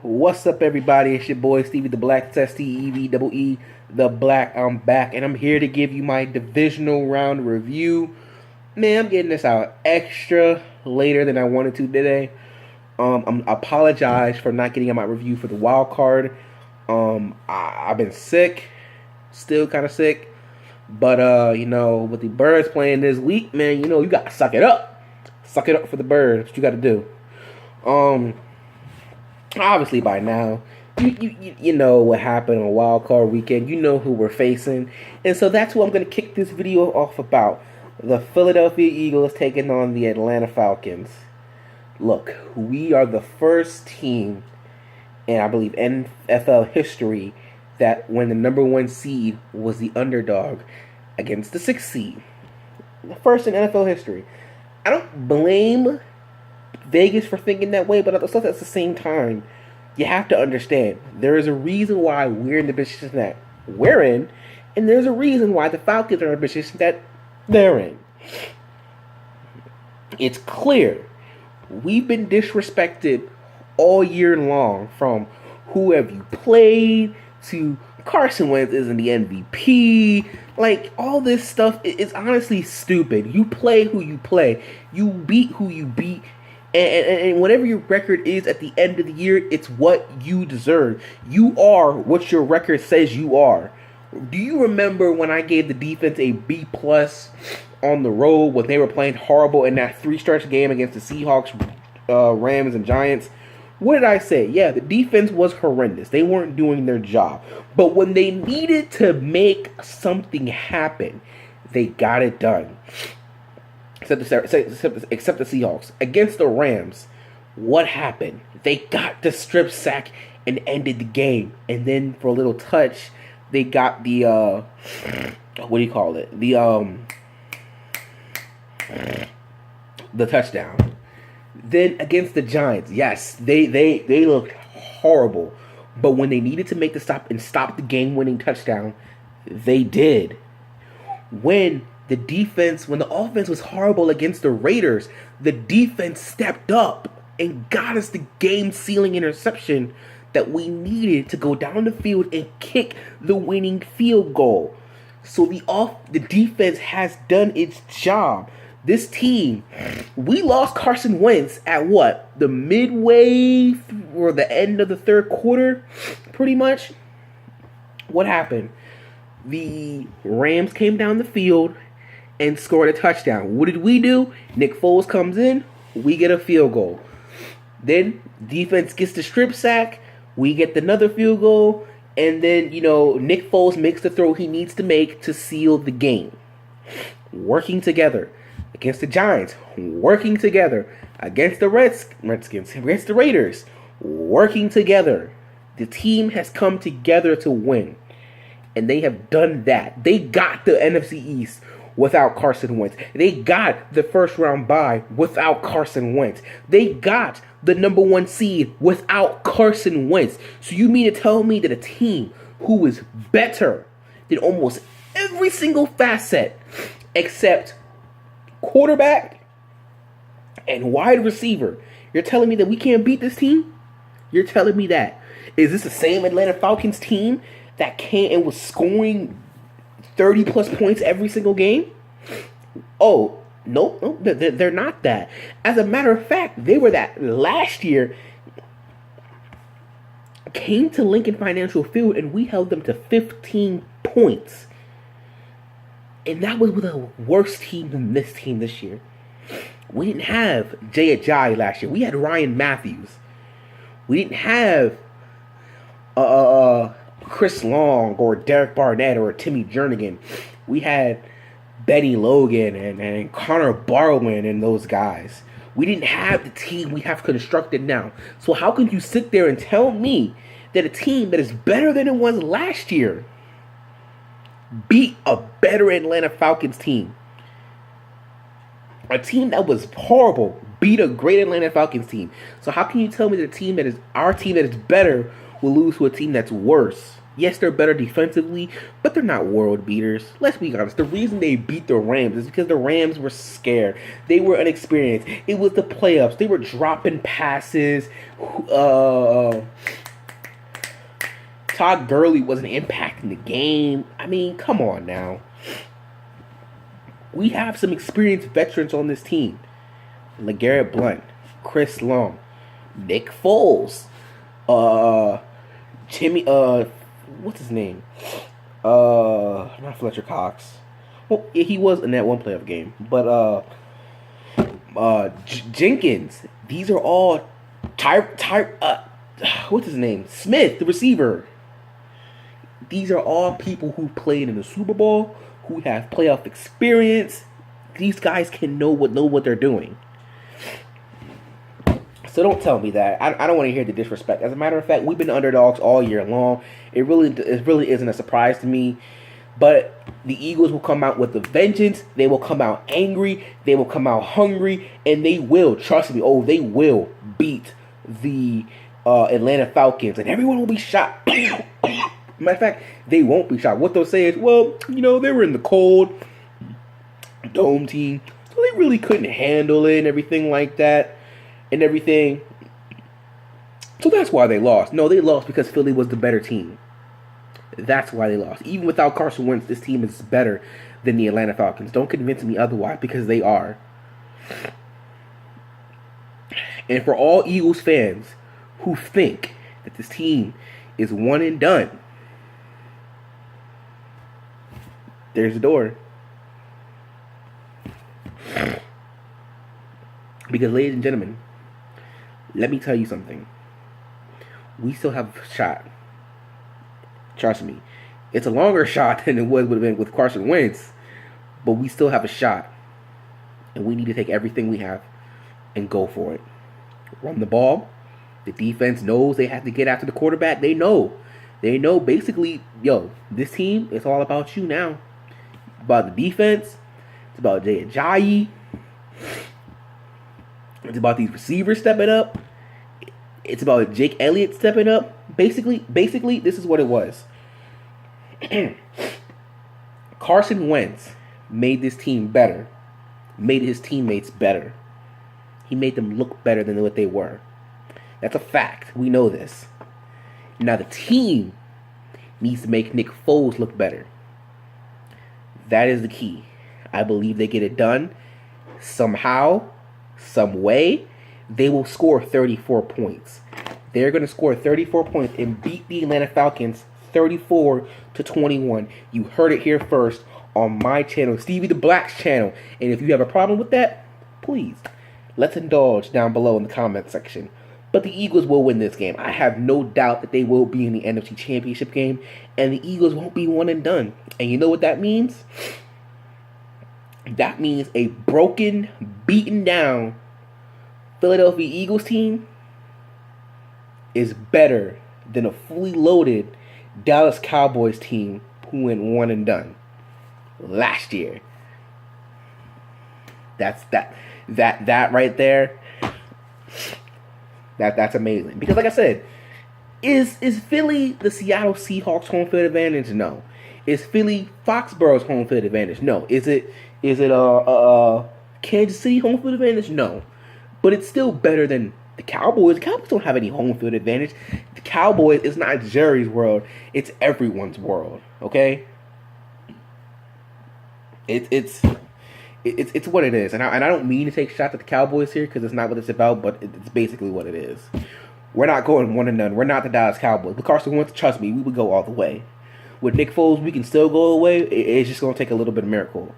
What's up, everybody? It's your boy Stevie the Black, Steve the Black. I'm back, and I'm here to give you my divisional round review. Man, I'm getting this out extra later than I wanted to today. I apologize for not getting out my review for the wild card. I've been sick, still kind of sick, but with the Birds playing this week, man, you gotta suck it up for the Birds. What you gotta do. Obviously by now, you know what happened on Wild Card Weekend. You know who we're facing, and so that's what I'm gonna kick this video off about. The Philadelphia Eagles taking on the Atlanta Falcons. Look, we are the first team in, I believe, NFL history that when the number one seed was the underdog against the 6th seed. The first in NFL history. I don't blame Vegas for thinking that way, but at the same time, you have to understand there is a reason why we're in the position that we're in, and there's a reason why the Falcons are in the position that they're in. It's clear we've been disrespected all year long, from who have you played to Carson Wentz isn't the MVP. Like, all this stuff is honestly stupid. You play who you play. You beat who you beat. And whatever your record is at the end of the year, it's what you deserve. You are what your record says you are. Do you remember when I gave the defense a B+ on the road when they were playing horrible in that 3-stretch game against the Seahawks, Rams, and Giants? What did I say? Yeah, the defense was horrendous. They weren't doing their job. But when they needed to make something happen, they got it done. Except the Seahawks. Against the Rams, what happened? They got the strip sack and ended the game. And then for a little touch, they got the the touchdown. Then against the Giants, yes, they looked horrible. But when they needed to make the stop and stop the game-winning touchdown, they did. When the offense was horrible against the Raiders, the defense stepped up and got us the game-sealing interception that we needed to go down the field and kick the winning field goal. So the defense has done its job. This team, we lost Carson Wentz at what? The midway or the end of the third quarter, pretty much. What happened? The Rams came down the field and scored a touchdown. What did we do? Nick Foles comes in, we get a field goal. Then defense gets the strip sack, we get another field goal, and then, Nick Foles makes the throw he needs to make to seal the game. Working together. Against the Giants, working together. Against the Redskins, against the Raiders, working together. The team has come together to win. And they have done that. They got the NFC East without Carson Wentz. They got the first round bye without Carson Wentz. They got the number one seed without Carson Wentz. So you mean to tell me that a team who is better than almost every single facet except quarterback and wide receiver, you're telling me that we can't beat this team? You're telling me that? Is this the same Atlanta Falcons team that came and was scoring 30+ points every single game? Oh, no, they're not that. As a matter of fact, they were that last year. Came to Lincoln Financial Field and we held them to 15 points. And that was with a worse team than this team this year. We didn't have Jay Ajayi last year. We had Ryan Matthews. We didn't have Chris Long or Derek Barnett or Timmy Jernigan. We had Benny Logan and Connor Barwin and those guys. We didn't have the team we have constructed now. So how can you sit there and tell me that a team that is better than it was last year beat a better Atlanta Falcons team? A team that was horrible beat a great Atlanta Falcons team. So how can you tell me that our team that is better will lose to a team that's worse? Yes, they're better defensively, but they're not world beaters. Let's be honest. The reason they beat the Rams is because the Rams were scared. They were inexperienced. It was the playoffs. They were dropping passes. Todd Gurley wasn't impacting the game. I mean, come on now. We have some experienced veterans on this team. LeGarrette Blount, Chris Long, Nick Foles, Jimmy, what's his name? Not Fletcher Cox. Well, he was in that one playoff game, but Jenkins. These are all what's his name? Smith, the receiver. These are all people who played in the Super Bowl, who have playoff experience. These guys can know what they're doing. So don't tell me that. I don't want to hear the disrespect. As a matter of fact, we've been underdogs all year long. It really isn't a surprise to me. But the Eagles will come out with a vengeance. They will come out angry. They will come out hungry. And they will, trust me, they will beat the Atlanta Falcons. And everyone will be shocked. Matter of fact, they won't be shocked. What they'll say is, well, they were in the cold dome team. So they really couldn't handle it and everything like that. And everything. So that's why they lost. No, they lost because Philly was the better team. That's why they lost. Even without Carson Wentz, this team is better than the Atlanta Falcons. Don't convince me otherwise, because they are. And for all Eagles fans who think that this team is one and done, there's the door. Because, ladies and gentlemen, let me tell you something. We still have a shot. Trust me. It's a longer shot than it would have been with Carson Wentz. But we still have a shot. And we need to take everything we have and go for it. Run the ball. The defense knows they have to get after the quarterback. They know. They know basically, this team, it's all about you now. It's about the defense. It's about Jay Ajayi. It's about these receivers stepping up. It's about Jake Elliott stepping up. Basically, this is what it was. Carson Wentz made this team better. Made his teammates better. He made them look better than what they were. That's a fact. We know this. Now the team needs to make Nick Foles look better. That is the key. I believe they get it done. Somehow, some way, they will score 34 points. They're going to score 34 points and beat the Atlanta Falcons 34-21. You heard it here first on my channel, Stevie the Black's channel. And if you have a problem with that, please, let's indulge down below in the comment section. But the Eagles will win this game. I have no doubt that they will be in the NFC Championship game. And the Eagles won't be one and done. And you know what that means? That means a broken, beaten down Philadelphia Eagles team is better than a fully loaded Dallas Cowboys team who went one and done last year. That's that right there. That's amazing. Because like I said, is Philly the Seattle Seahawks home field advantage? No. Is Philly Foxborough's home field advantage? No. Is it Kansas City home field advantage? No. But it's still better than the Cowboys. The Cowboys don't have any home field advantage. The Cowboys is not Jerry's world. It's everyone's world. Okay? It's what it is. And I don't mean to take shots at the Cowboys here because it's not what it's about, but it's basically what it is. We're not going one and done. We're not the Dallas Cowboys. But Carson Wentz, trust me, we would go all the way. With Nick Foles, we can still go away. It's just going to take a little bit of miracle.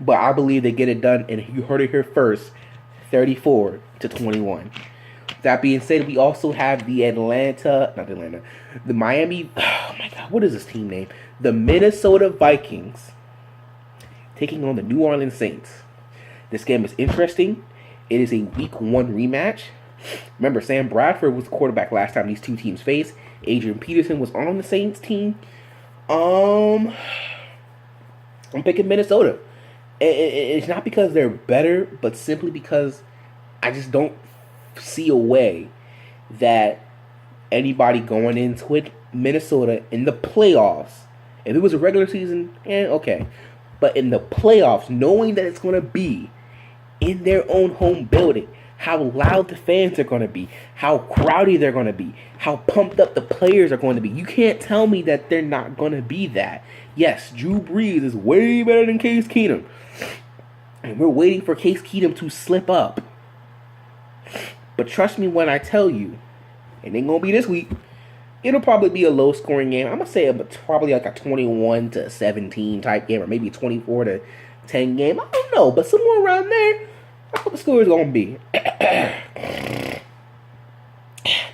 But I believe they get it done, and you heard it here first, 34-21. That being said, we also have the Miami, oh my God, what is this team name? The Minnesota Vikings taking on the New Orleans Saints. This game is interesting. It is a Week 1 rematch. Remember, Sam Bradford was the quarterback last time these two teams faced. Adrian Peterson was on the Saints team. I'm picking Minnesota. It's not because they're better, but simply because I just don't see a way that anybody going into it, Minnesota, in the playoffs, if it was a regular season, okay. But in the playoffs, knowing that it's going to be in their own home building, how loud the fans are going to be, how crowdy they're going to be, how pumped up the players are going to be. You can't tell me that they're not going to be that. Yes, Drew Brees is way better than Case Keenum. And we're waiting for Case Keenum to slip up. But trust me when I tell you, it ain't going to be this week. It'll probably be a low-scoring game. I'm going to say probably like a 21-17 type game, or maybe 24-10 game. I don't know, but somewhere around there, that's what the score is going to be.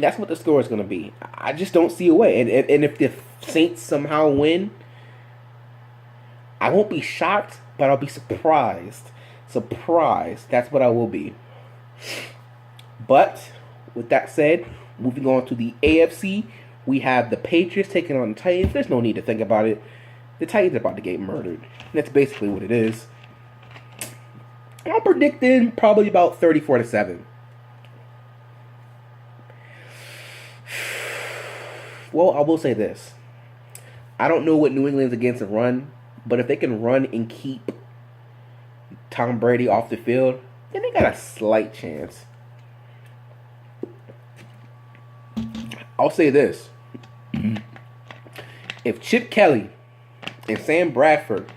That's what the score is going to be. I just don't see a way. And if the Saints somehow win, I won't be shocked, but I'll be surprised. That's what I will be. But with that said, moving on to the AFC, we have the Patriots taking on the Titans. There's no need to think about it. The Titans are about to get murdered. That's basically what it is. I'm predicting probably about 34-7. Well, I will say this. I don't know what New England's against a run, but if they can run and keep Tom Brady off the field, then they got a slight chance. I'll say this. If Chip Kelly and Sam Bradford,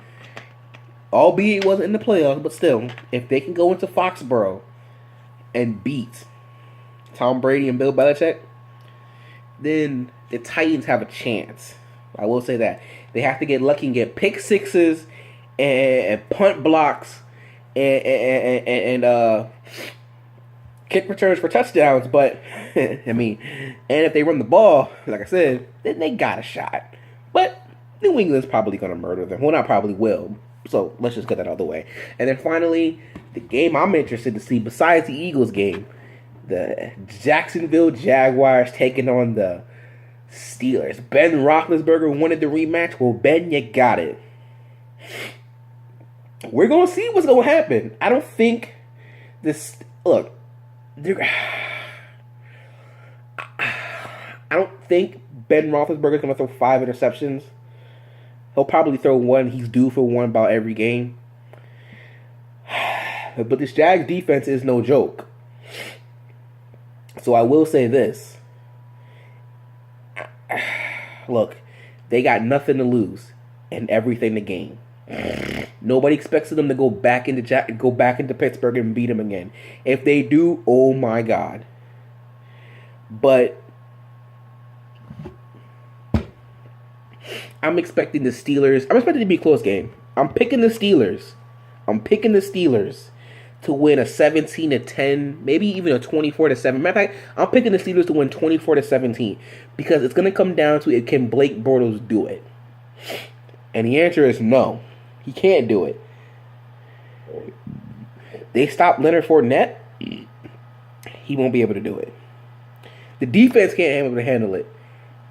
albeit it wasn't in the playoffs, but still, if they can go into Foxborough and beat Tom Brady and Bill Belichick, then the Titans have a chance. I will say that. They have to get lucky and get pick sixes and punt blocks and kick returns for touchdowns, but I mean, and if they run the ball, like I said, then they got a shot. But New England's probably going to murder them. Well, not probably will. So let's just get that out of the way. And then finally, the game I'm interested to see, besides the Eagles game, the Jacksonville Jaguars taking on the Steelers. Ben Roethlisberger wanted the rematch. Well, Ben, you got it. We're going to see what's going to happen. I don't think this... Look, I don't think Ben Roethlisberger's going to throw 5 interceptions. He'll probably throw one. He's due for one about every game. But this Jags defense is no joke. So I will say this. Look, they got nothing to lose and everything to gain. Nobody expects them to go back into Pittsburgh and beat them again. If they do, oh my God. But I'm expecting the Steelers. I'm expecting it to be a close game. I'm picking the Steelers to win a 17-10, maybe even a 24-7. Matter of fact, I'm picking the Steelers to win 24-17 because it's going to come down to can Blake Bortles do it? And the answer is no. He can't do it. They stopped Leonard Fournette. He won't be able to do it. The defense can't be able to handle it.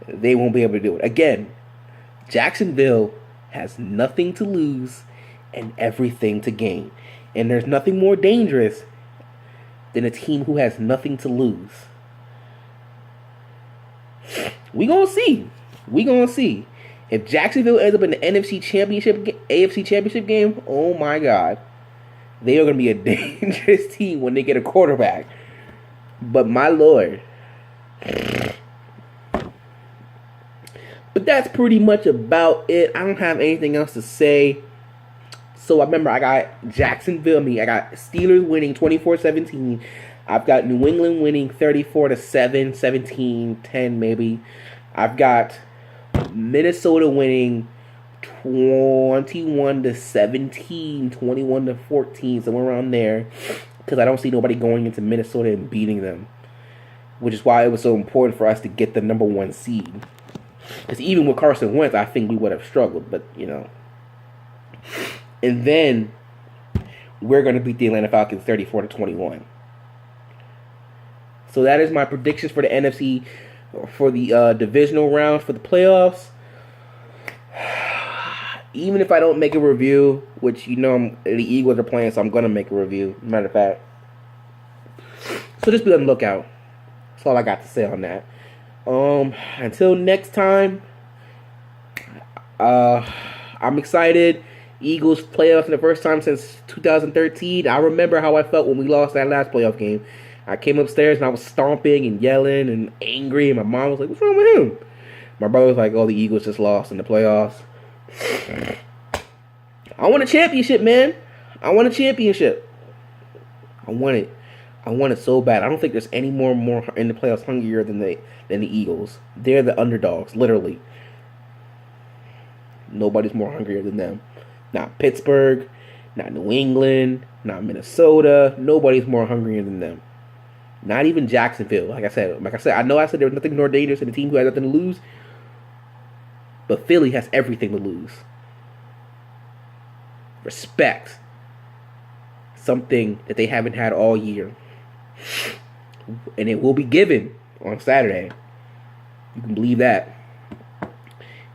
They won't be able to do it. Again, Jacksonville has nothing to lose and everything to gain. And there's nothing more dangerous than a team who has nothing to lose. We gonna see. If Jacksonville ends up in the AFC Championship game, oh my God. They are going to be a dangerous team when they get a quarterback. But my Lord. But that's pretty much about it. I don't have anything else to say. So remember, I got I got Steelers winning 24-17. I've got New England winning 34-7, 17-10 maybe. I've got Minnesota winning 21-17, 21-14, somewhere around there. Because I don't see nobody going into Minnesota and beating them. Which is why it was so important for us to get the number 1 seed. Because even with Carson Wentz, I think we would have struggled. But, you know. And then we're going to beat the Atlanta Falcons 34-21. So that is my predictions for the NFC, for the divisional round for the playoffs. Even if I don't make a review, which the Eagles are playing, so I'm going to make a review, matter of fact. So just be on the lookout. That's all I got to say on that. Until next time, I'm excited. Eagles playoffs for the first time since 2013. I remember how I felt when we lost that last playoff game. I came upstairs and I was stomping and yelling and angry, and my mom was like, "What's wrong with him?" My brother was like, "Oh, the Eagles just lost in the playoffs." I want a championship, man. I want a championship. I want it. I want it so bad. I don't think there's any more in the playoffs hungrier than the Eagles. They're the underdogs, literally. Nobody's more hungrier than them. Not Pittsburgh, not New England, not Minnesota. Nobody's more hungrier than them. Not even Jacksonville. Like I said, I know I said there was nothing more dangerous than a team who had nothing to lose. But Philly has everything to lose. Respect. Something that they haven't had all year. And it will be given on Saturday. You can believe that.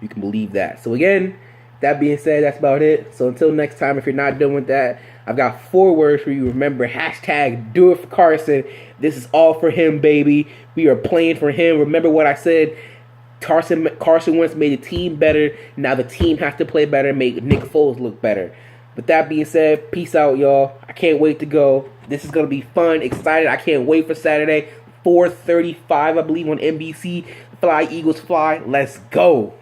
You can believe that. So again, that being said, that's about it. So until next time, if you're not done with that, I've got 4 words for you. Remember, hashtag do it for Carson. This is all for him, baby. We are playing for him. Remember what I said. Carson Wentz made the team better. Now the team has to play better and make Nick Foles look better. With that being said, peace out, y'all. I can't wait to go. This is going to be fun, excited. I can't wait for Saturday. 4:35, I believe, on NBC. Fly, Eagles, fly. Let's go.